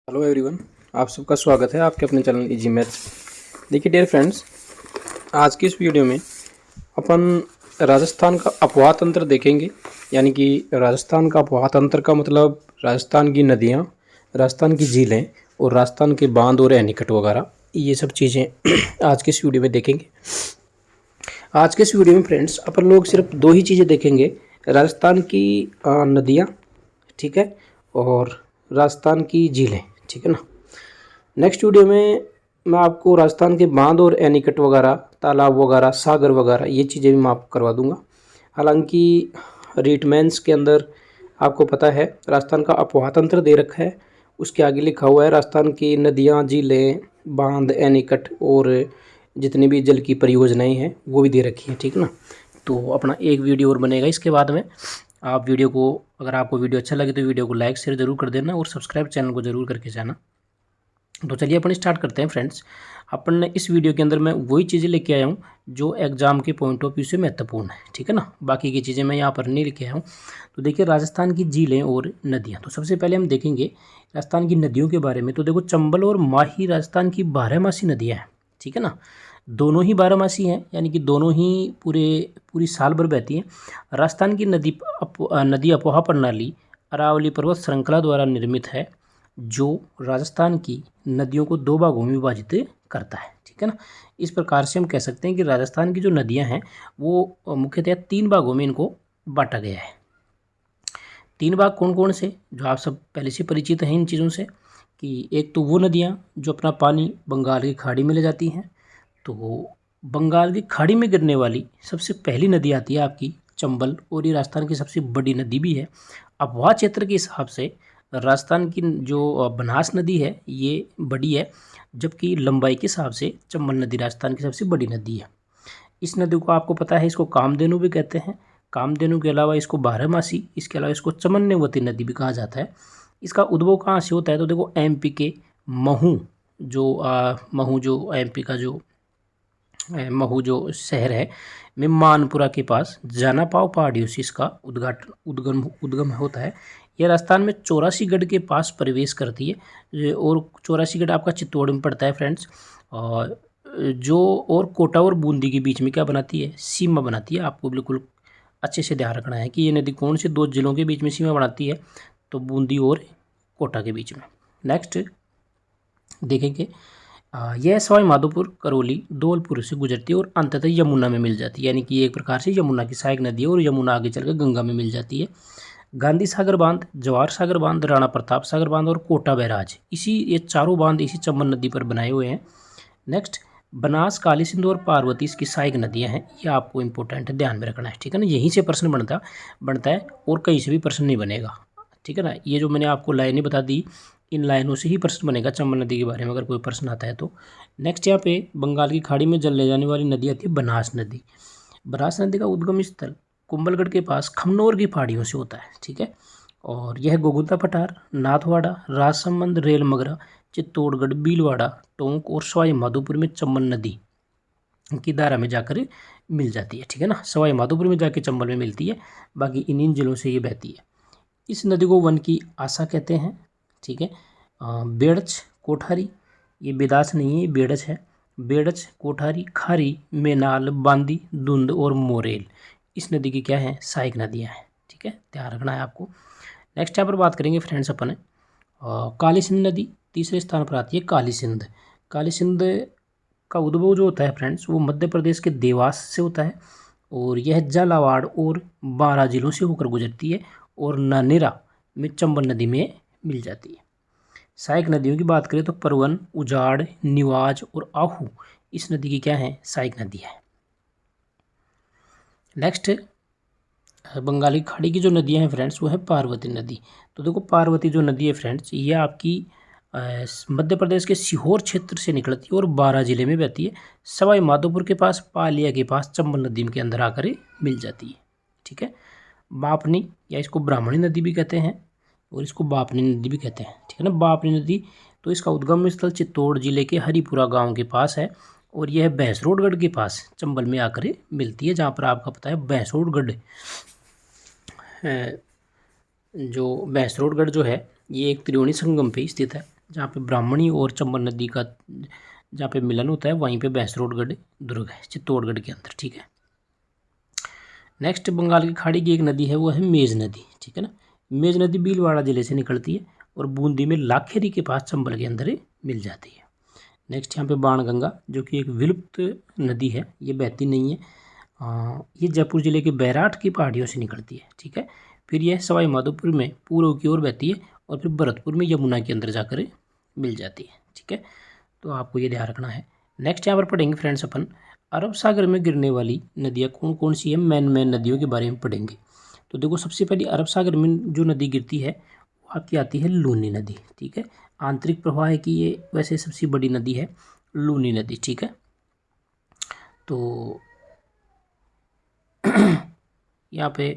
Hello everyone, आप सबका स्वागत है आपके अपने चैनल इजी मैथ्स। देखिए डियर फ्रेंड्स, आज की इस वीडियो में अपन राजस्थान का अपवाह तंत्र देखेंगे। यानी कि राजस्थान का अपवाह तंत्र का मतलब राजस्थान की नदियाँ, राजस्थान की झीलें और राजस्थान के बांध और एनीकट वगैरह, ये सब चीज़ें आज के इस वीडियो में देखेंगे। आज के इस वीडियो में फ्रेंड्स अपन लोग सिर्फ दो ही चीज़ें देखेंगे, राजस्थान की नदियाँ, ठीक है, और राजस्थान की झीलें, ठीक है ना। नेक्स्ट वीडियो में मैं आपको राजस्थान के बांध और एनीकट वगैरह, तालाब वगैरह, सागर वगैरह, ये चीज़ें भी मैं आपको करवा दूंगा। हालांकि रीटमेंस के अंदर आपको पता है राजस्थान का अपवाह तंत्र दे रखा है, उसके आगे लिखा हुआ है राजस्थान की नदियाँ, झीलें, बांध, एनीकट और जितनी भी जल की परियोजनाएं हैं वो भी दे रखी हैं, ठीक है ना। तो अपना एक वीडियो और बनेगा इसके बाद में। आप वीडियो को, अगर आपको वीडियो अच्छा लगे तो वीडियो को लाइक शेयर जरूर कर देना और सब्सक्राइब चैनल को जरूर करके जाना। तो चलिए अपन स्टार्ट करते हैं फ्रेंड्स। अपन ने इस वीडियो के अंदर मैं वही चीज़ें लेके आया हूँ जो एग्जाम के पॉइंट ऑफ व्यू से महत्वपूर्ण है, ठीक है ना। बाकी की चीज़ें मैं यहाँ पर नहीं लेके आया हूँ। तो देखिए राजस्थान की झीलें और नदियाँ, तो सबसे पहले हम देखेंगे राजस्थान की नदियों के बारे में। तो देखो चंबल और माही राजस्थान की बारहमासी नदियाँ हैं, ठीक है ना। दोनों ही बारहमासी हैं, यानी कि दोनों ही पूरी साल भर बहती हैं। राजस्थान की नदी अपोहा प्रणाली अरावली पर्वत श्रृंखला द्वारा निर्मित है, जो राजस्थान की नदियों को दो भागों में विभाजित करता है, ठीक है ना। इस प्रकार से हम कह सकते हैं कि राजस्थान की जो नदियां हैं वो मुख्यतः तीन भागों में इनको बांटा गया है। तीन भाग कौन कौन से, जो आप सब पहले से परिचित हैं इन चीज़ों से, कि एक तो वो नदियां जो अपना पानी बंगाल की खाड़ी में ले जाती हैं। तो बंगाल की खाड़ी में गिरने वाली सबसे पहली नदी आती है आपकी चंबल, और ये राजस्थान की सबसे बड़ी नदी भी है। अपवाह क्षेत्र के हिसाब से राजस्थान की जो बनास नदी है ये बड़ी है, जबकि लंबाई के हिसाब से चंबल नदी राजस्थान की सबसे बड़ी नदी है। इस नदी को आपको पता है, इसको कामधेनु भी कहते हैं। कामधेनु के अलावा इसको बारहमासी, इसके अलावा इसको चमन्यवती नदी भी कहा जाता है। इसका उद्भव कहाँ से होता है, तो देखो एमपी के महू जो एमपी का जो महू जो शहर है में मानपुरा के पास जानापाव पहाड़ियों से इसका उद्गम होता है। यह राजस्थान में चौरासीगढ़ के पास प्रवेश करती है, और चौरासीगढ़ आपका चित्तौड़ में पड़ता है फ्रेंड्स। और जो और कोटा और बूंदी के बीच में क्या बनाती है, सीमा बनाती है। आपको बिल्कुल अच्छे से ध्यान रखना है कि ये नदी कौन से दो जिलों के बीच में सीमा बनाती है, तो बूंदी और कोटा के बीच में। नेक्स्ट देखेंगे, यह सवाई माधोपुर, करौली, धौलपुर से गुजरती है और अंततः यमुना में मिल जाती है। यानी कि एक प्रकार से यमुना की सहायक नदी है और यमुना आगे चलकर गंगा में मिल जाती है। गांधी सागर बांध, जवाहर सागर बांध, राणा प्रताप सागर बांध और कोटा बैराज, ये चारों बांध इसी चंबल नदी पर बनाए हुए हैं। नेक्स्ट, बनास, काली सिंधु और पार्वती इसकी सहायक नदियां हैं। ये आपको इंपॉर्टेंट है, ध्यान में रखना है, ठीक है ना। यहीं से प्रश्न बनता है और कहीं से भी प्रश्न नहीं बनेगा, ठीक है ना। ये जो मैंने आपको लाइनें बता दी, इन लाइनों से ही प्रश्न बनेगा चंबल नदी के बारे में अगर कोई प्रश्न आता है तो। नेक्स्ट यहाँ पे बंगाल की खाड़ी में जल ले जाने वाली नदी आती है बनास नदी। बनास नदी का उद्गम स्थल कुंभलगढ़ के पास खमनोर की पहाड़ियों से होता है, ठीक है। और यह गोगुंदा पठार, नाथवाड़ा, राजसमंद, रेलमगरा, चित्तौड़गढ़, भीलवाड़ा, टोंक और सवाई माधोपुर में चंबल नदी की धारा में जाकर मिल जाती है, ठीक है ना। सवाई माधोपुर में जाके चंबल में मिलती है, बाकी इन जिलों से ये बहती है। इस नदी को वन की आशा कहते हैं, ठीक है। बेड़च, कोठारी, ये बेदास नहीं है, ये बेड़च है। बेड़च, कोठारी, खारी, मेनाल, बांदी, धुंध और मोरेल इस नदी की क्या है, सहायक नदियाँ हैं, ठीक है, ध्यान रखना है आपको। नेक्स्ट यहाँ पर बात करेंगे फ्रेंड्स अपन काली सिंध नदी तीसरे स्थान पर आती है। काली सिंध, काली सिंध का उद्भव जो होता है फ्रेंड्स वो मध्य प्रदेश के देवास से होता है, और यह झालावाड़ और बारां जिलों से होकर गुजरती है और नानेरा में चंबल नदी में मिल जाती है। सहायक नदियों की बात करें तो परवन, उजाड़, निवाज और आहू इस नदी की क्या है, सहायक नदी है। नेक्स्ट, बंगाली खाड़ी की जो नदियां हैं फ्रेंड्स वो है पार्वती नदी। तो देखो पार्वती जो नदी है फ्रेंड्स ये आपकी मध्य प्रदेश के सीहोर क्षेत्र से निकलती है और बारां जिले में बहती है। सवाई माधोपुर के पास, पालिया के पास चंबल नदी के अंदर आकर मिल जाती है, ठीक है। बापनी, या इसको ब्राह्मणी नदी भी कहते हैं और इसको बापनी नदी भी कहते हैं, ठीक है ना। बापनी नदी, तो इसका उद्गम स्थल चित्तौड़ जिले के हरिपुरा गांव के पास है, और यह भैंसरोडगढ़ के पास चंबल में आकर मिलती है, जहाँ पर आपका पता है भैंसरोडगढ़ जो भैंसरोडगढ़ जो है ये एक त्रिवेणी संगम पे स्थित है, जहाँ पे ब्राह्मणी और चंबल नदी का जहाँ पे मिलन होता है वहीं पे भैंसरोडगढ़ दुर्ग है, चित्तौड़गढ़ के अंदर, ठीक है। नेक्स्ट बंगाल की खाड़ी की एक नदी है, वो है मेज नदी, ठीक है ना। मेज नदी भीलवाड़ा जिले से निकलती है और बूंदी में लाखेरी के पास चंबल के अंदर मिल जाती है। नेक्स्ट यहाँ पे बाणगंगा जो कि एक विलुप्त नदी है, ये बहती नहीं है। ये जयपुर जिले के बैराठ की पहाड़ियों से निकलती है, ठीक है। फिर यह सवाई माधोपुर में पूर्व की ओर बहती है और फिर भरतपुर में यमुना के अंदर जाकर मिल जाती है, ठीक है। तो आपको ये ध्यान रखना है। नेक्स्ट यहाँ पर पढ़ेंगे फ्रेंड्स अपन अरब सागर में गिरने वाली नदियाँ कौन कौन सी है, मेन नदियों के बारे में पढ़ेंगे। तो देखो सबसे पहले अरब सागर में जो नदी गिरती है वो आपकी आती है लूनी नदी, ठीक है। आंतरिक प्रवाह है कि ये वैसे सबसे बड़ी नदी है लूनी नदी, ठीक है। तो यहाँ पे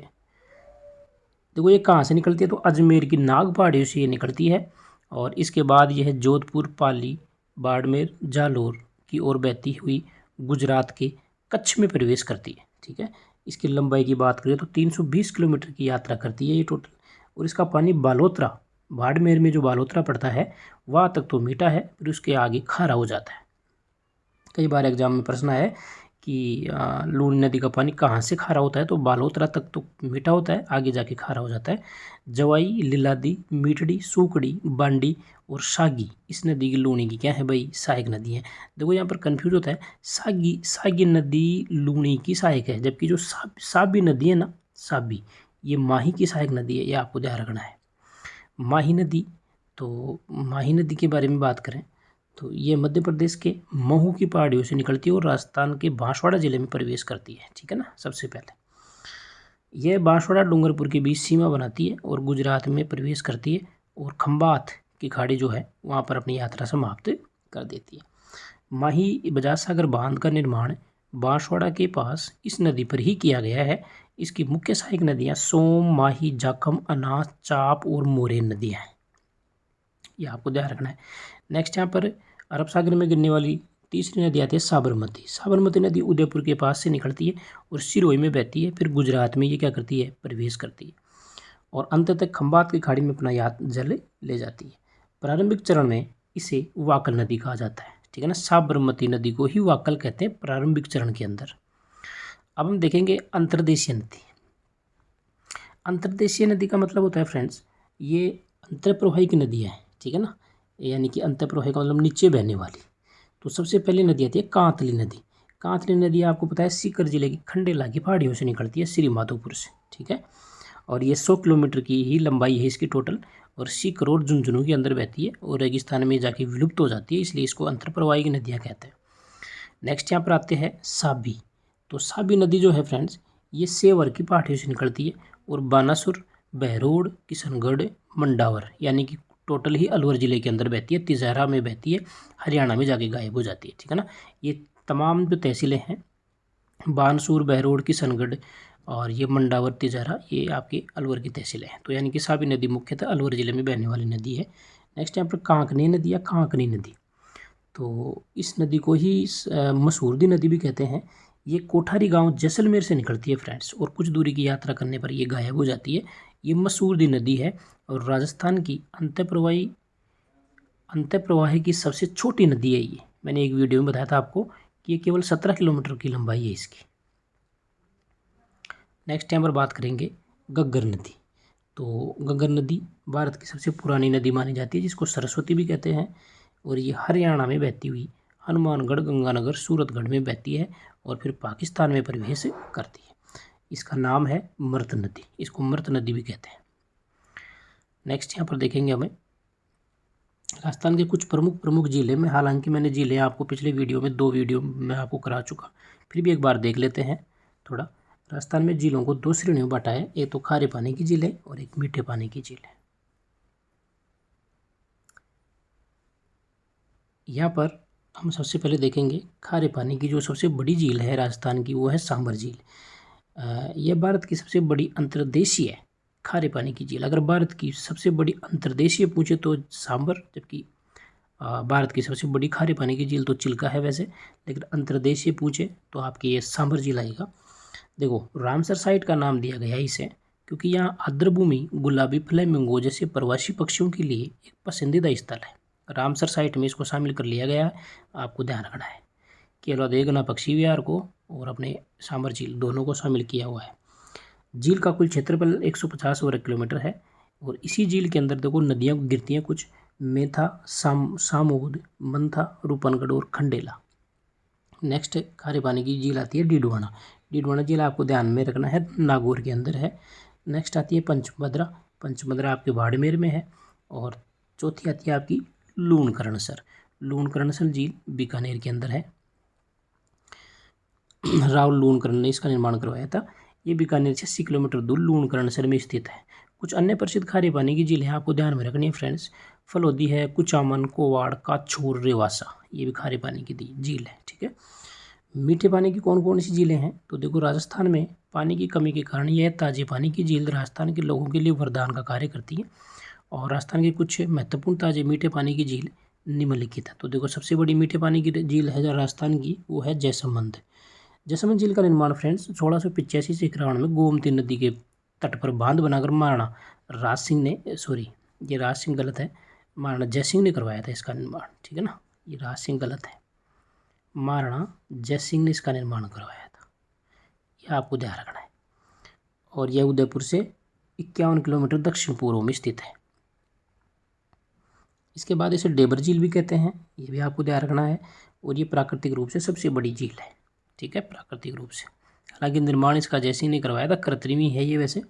देखो ये कहाँ से निकलती है, तो अजमेर की नाग पहाड़ियों से ये निकलती है और इसके बाद यह जोधपुर, पाली, बाड़मेर, जालोर की ओर बहती हुई गुजरात के कच्छ में प्रवेश करती है, ठीक है। इसकी लंबाई की बात करें तो 320 किलोमीटर की यात्रा करती है ये टोटल। और इसका पानी बालोतरा, बाड़मेर में जो बालोतरा पड़ता है वहाँ तक तो मीठा है, फिर उसके आगे खारा हो जाता है। कई बार एग्जाम में प्रश्न है कि लूनी नदी का पानी कहाँ से खारा होता है, तो बालोतरा तक तो मीठा होता है, आगे जाके खारा हो जाता है। जवाई, लीलादी, मीठड़ी, सूकड़ी, बांडी और सागी इस नदी की लूनी की क्या है भाई, सहायक नदी है। देखो यहाँ पर कंफ्यूज होता है, सागी नदी लूनी की सहायक है, जबकि जो साबी नदी है ना, साबी, ये माही की सहायक नदी है, ये आपको ध्यान रखना है। माही नदी, तो माही नदी के बारे में बात करें तो ये मध्य प्रदेश के महू की पहाड़ियों से निकलती है और राजस्थान के बांसवाड़ा जिले में प्रवेश करती है, ठीक है ना। सबसे पहले यह बांसवाड़ा डूंगरपुर के बीच सीमा बनाती है और गुजरात में प्रवेश करती है और खंबात की खाड़ी जो है वहाँ पर अपनी यात्रा समाप्त कर देती है। माही बजाज सागर बांध का निर्माण बांसवाड़ा के पास इस नदी पर ही किया गया है। इसकी मुख्य सहायक नदियाँ सोम, माही, जाखम, अनास, चाप और मोरेन नदियाँ हैं, ये आपको ध्यान रखना है। नेक्स्ट यहाँ पर अरब सागर में गिरने वाली तीसरी नदी आती है साबरमती। साबरमती नदी उदयपुर के पास से निकलती है और सिरोही में बहती है, फिर गुजरात में ये क्या करती है, प्रवेश करती है और अंत तक खंबात की खाड़ी में अपना जल ले जाती है। प्रारंभिक चरण में इसे वाकल नदी कहा जाता है, ठीक है ना। साबरमती नदी को ही वाकल कहते हैं प्रारंभिक चरण के अंदर। अब हम देखेंगे अंतर्देशीय नदी। अंतर्देशीय नदी का मतलब होता है फ्रेंड्स, ये अंतर्प्रवाही की नदी है, ठीक है ना, यानी कि अंतर्प्रवाही का मतलब नीचे बहने वाली। तो सबसे पहली नदी आती है कांतली नदी। कांतली नदी आपको पता है सीकर जिले की खंडेला की पहाड़ियों से निकलती है, श्री माधोपुर से, ठीक है। और ये 100 किलोमीटर की ही लंबाई है इसकी टोटल और सीकर और झुंझुनू के अंदर बहती है और रेगिस्तान में जाके विलुप्त हो जाती है, इसलिए इसको अंतर्प्रवाही की नदियाँ कहते हैं। नेक्स्ट यहाँ पर आते हैं साबी। तो साबी नदी जो है फ्रेंड्स, ये सेवर की पहाड़ियों से निकलती है और बानासुर, बहरोड, किशनगढ़, मंडावर यानी कि टोटल ही अलवर ज़िले के अंदर बहती है, तिजहरा में बहती है, हरियाणा में जाके गायब हो जाती है, ठीक है ना। ये तमाम जो तहसीलें हैं बानसूर, बहरोड, किशनगढ़ और ये मंडावर, तिजहरा, ये आपकी अलवर की तहसीलें हैं। तो यानी कि साबी नदी मुख्यतः अलवर ज़िले में बहने वाली नदी है। नेक्स्ट यहाँ पर कांकनी नदी या कांकनी नदी, तो इस नदी को ही मसूरदी नदी भी कहते हैं। ये कोठारी गांव जैसलमेर से निकलती है फ्रेंड्स और कुछ दूरी की यात्रा करने पर ये गायब हो जाती है। ये मसूरदी नदी है और राजस्थान की अंतःप्रवाही की सबसे छोटी नदी है ये। मैंने एक वीडियो में बताया था आपको कि ये केवल 17 किलोमीटर की लंबाई है इसकी। नेक्स्ट टाइम पर बात करेंगे घग्गर नदी। तो घग्गर नदी भारत की सबसे पुरानी नदी मानी जाती है, जिसको सरस्वती भी कहते हैं और ये हरियाणा में बहती हुई हनुमानगढ़, गंगानगर, सूरतगढ़ में बहती है और फिर पाकिस्तान में प्रवेश करती है। इसका नाम है मृत नदी, इसको मृत नदी भी कहते हैं। नेक्स्ट यहाँ पर देखेंगे हमें राजस्थान के कुछ प्रमुख ज़िले में, हालांकि मैंने ज़िले आपको पिछले वीडियो में 2 वीडियो में आपको करा चुका, फिर भी एक बार देख लेते हैं थोड़ा। राजस्थान में ज़िलों को 2 श्रेणियों में बांटा है, एक तो खारे पानी की झील है और एक मीठे पानी की झील है। यहाँ पर हम सबसे पहले देखेंगे खारे पानी की जो सबसे बड़ी झील है राजस्थान की, वो है सांबर झील। यह भारत की सबसे बड़ी अंतर्देशीय खारे पानी की झील। अगर भारत की सबसे बड़ी अंतर्देशीय पूछे तो सांबर, जबकि भारत की सबसे बड़ी खारे पानी की झील तो चिल्का है वैसे, लेकिन अंतर्देशीय पूछे तो आपकी ये सांबर झील आएगा। देखो रामसर साइट का नाम दिया गया है इसे क्योंकि यहाँ आर्द्रभूमि गुलाबी फ्लेमिंगो जैसे प्रवासी पक्षियों के लिए एक पसंदीदा स्थल है। रामसर साइट में इसको शामिल कर लिया गया है, आपको ध्यान रखना है। केवल देगना पक्षी विहार को और अपने सामर झील दोनों को शामिल किया हुआ है। झील का कुल क्षेत्रफल 150 वर्ग किलोमीटर है और इसी झील के अंदर देखो नदियाँ गिरती हैं कुछ, मेथा, सामोद, मंथा, रूपनगढ़ और खंडेला। नेक्स्ट खारे पानी की झील आती है डीडवाना। डीडवाना झील आपको ध्यान में रखना है, नागौर के अंदर है। नेक्स्ट आती है पंचभद्रा। पंचभद्रा आपके बाड़मेर में है। और चौथी आती है आपकी लूणकरणसर। लूणकरणसर झील बीकानेर के अंदर है। राहुल लूणकरण ने इसका निर्माण करवाया था। ये बीकानेर से 80 किलोमीटर दूर लूणकरणसर में स्थित है। कुछ अन्य प्रसिद्ध खारे पानी की झील है, आपको ध्यान में रखनी है फ्रेंड्स। फलोदी है, कुचामन, कोवाड़, काछोर, रेवासा, ये भी खारे पानी की झील है। ठीक है। मीठे पानी की कौन कौन सी झीलें हैं? तो देखो राजस्थान में पानी की कमी के कारण यह ताजे पानी की झील राजस्थान के लोगों के लिए वरदान का कार्य करती है। और राजस्थान की कुछ महत्वपूर्ण ताजे मीठे पानी की झील निम्नलिखित है। तो देखो सबसे बड़ी मीठे पानी की झील है जो राजस्थान की, वो है जैसमंद। जैसमंद झील का निर्माण फ्रेंड्स 1685 से 91 में गोमती नदी के तट पर बांध बनाकर महाराणा राज सिंह ने, सॉरी ये राज सिंह गलत है, महाराणा जयसिंह ने करवाया था इसका निर्माण। ठीक है ना, ये राज सिंह गलत है, महाराणा जयसिंह ने इसका निर्माण करवाया था, यह आपको ध्यान रखना है। और यह उदयपुर से 51 किलोमीटर दक्षिण पूर्व में स्थित है। इसके बाद इसे डेबर झील भी कहते हैं, ये भी आपको ध्यान रखना है। और ये प्राकृतिक रूप से सबसे बड़ी झील है। ठीक है, प्राकृतिक रूप से। हालांकि निर्माण इसका जयसिंह ने करवाया था, कृत्रिमी है ये वैसे,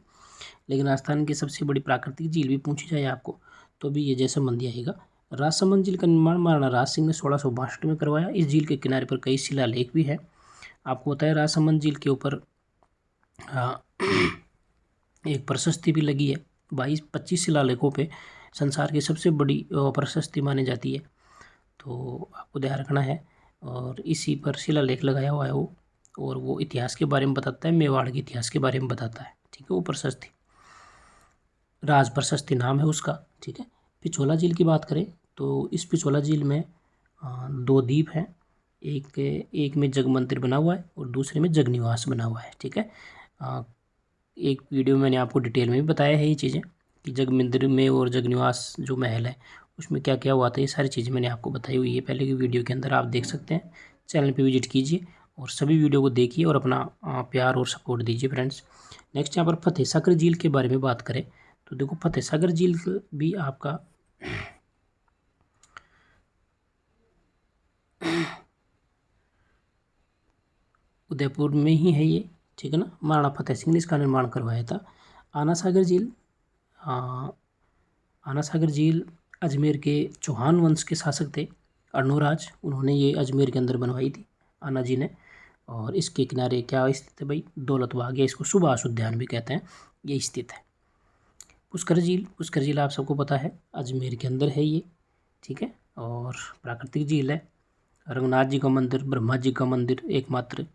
लेकिन राजस्थान की सबसे बड़ी प्राकृतिक झील भी पूछी जाए आपको तो भी ये जैसमंद आएगा। राजसमंद झील का निर्माण महाराणा राज सिंह ने 1662 में करवाया। इस झील के किनारे पर कई शिलालेख भी है। आपको पता है राजसमंद झील के ऊपर एक प्रशस्ति भी लगी है। 22-25 शिलालेखों पे संसार की सबसे बड़ी प्रशस्ति मानी जाती है, तो आपको ध्यान रखना है। और इसी पर शिलालेख लगाया हुआ है वो, और वो इतिहास के बारे में बताता है, मेवाड़ के इतिहास के बारे में बताता है। ठीक है, वो प्रशस्ति राज प्रशस्ति नाम है उसका। ठीक है। पिछोला झील की बात करें तो इस पिछोला झील में 2 द्वीप हैं। एक में जग मंदिर बना हुआ है और दूसरे में जग निवास बना हुआ है। ठीक है। एक वीडियो में मैंने आपको डिटेल में भी बताया है ये चीज़ें कि जग मंदिर में और जग निवास जो महल है उसमें क्या क्या हुआ था, ये सारी चीज़ें मैंने आपको बताई हुई है पहले की वीडियो के अंदर, आप देख सकते हैं। चैनल पे विजिट कीजिए और सभी वीडियो को देखिए और अपना प्यार और सपोर्ट दीजिए फ्रेंड्स। नेक्स्ट यहाँ पर फतेह सागर झील के बारे में बात करें तो देखो फतेह सागर झील भी आपका उदयपुर में ही है ये। ठीक है ना, महाराणा फतेह सिंह ने इसका निर्माण करवाया था। आना सागर झील, आना सागर झील अजमेर के चौहान वंश के शासक थे अर्णोराज, उन्होंने ये अजमेर के अंदर बनवाई थी आना जी ने। और इसके किनारे क्या स्थित है भाई, दौलत बाग, या इसको सुभाष उद्यान भी कहते हैं, ये स्थित है। पुष्कर झील, पुष्कर झील आप सबको पता है अजमेर के अंदर है ये। ठीक है, और प्राकृतिक झील है। रंगनाथ जी का मंदिर, ब्रह्मा जी का मंदिर एकमात्र,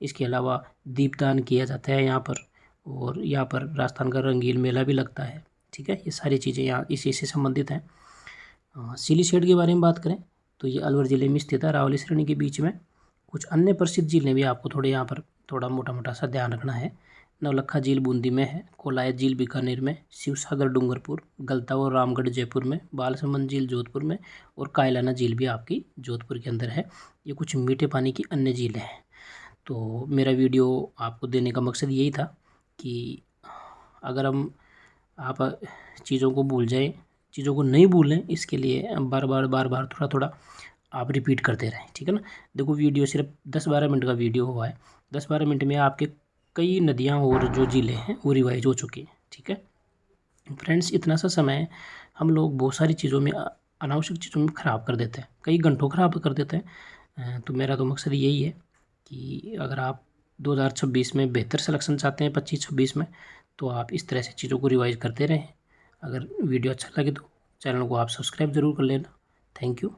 इसके अलावा दीपदान किया जाता है यहाँ पर, और यहाँ पर राजस्थान का रंगील मेला भी लगता है। ठीक है, ये सारी चीज़ें यहाँ इसी से संबंधित हैं। सिलीसेट के बारे में बात करें तो ये अलवर ज़िले में स्थित है, अरावली श्रेणी के बीच में। कुछ अन्य प्रसिद्ध झीलें भी आपको थोड़े यहाँ पर थोड़ा मोटा मोटा सा ध्यान रखना है। नवलखा झील बूंदी में है, कोलायत झील बीकानेर में, शिवसागर डूंगरपुर, गलता और रामगढ़ जयपुर में, बालसमंद झील जोधपुर में, और कायलाना झील भी आपकी जोधपुर के अंदर है। ये कुछ मीठे पानी की अन्य झीलें हैं। तो मेरा वीडियो आपको देने का मकसद यही था कि अगर आप चीज़ों को भूल जाएं, चीज़ों को नहीं भूलें, इसके लिए बार बार थोड़ा थोड़ा आप रिपीट करते रहें। ठीक है ना। देखो वीडियो सिर्फ 10-12 मिनट का वीडियो हुआ है, 10-12 मिनट में आपके कई नदियाँ और जो ज़िले हैं वो रिवाइज हो चुकी हैं। ठीक है फ्रेंड्स, इतना सा समय हम लोग बहुत सारी चीज़ों में, अनावश्यक चीज़ों में ख़राब कर देते हैं, कई घंटों ख़राब कर देते हैं। तो मेरा तो मकसद यही है कि अगर आप 2026 में बेहतर सिलेक्शन चाहते हैं 25-26 में, तो आप इस तरह से चीज़ों को रिवाइज करते रहें। अगर वीडियो अच्छा लगे तो चैनल को आप सब्सक्राइब ज़रूर कर लेना। Thank you.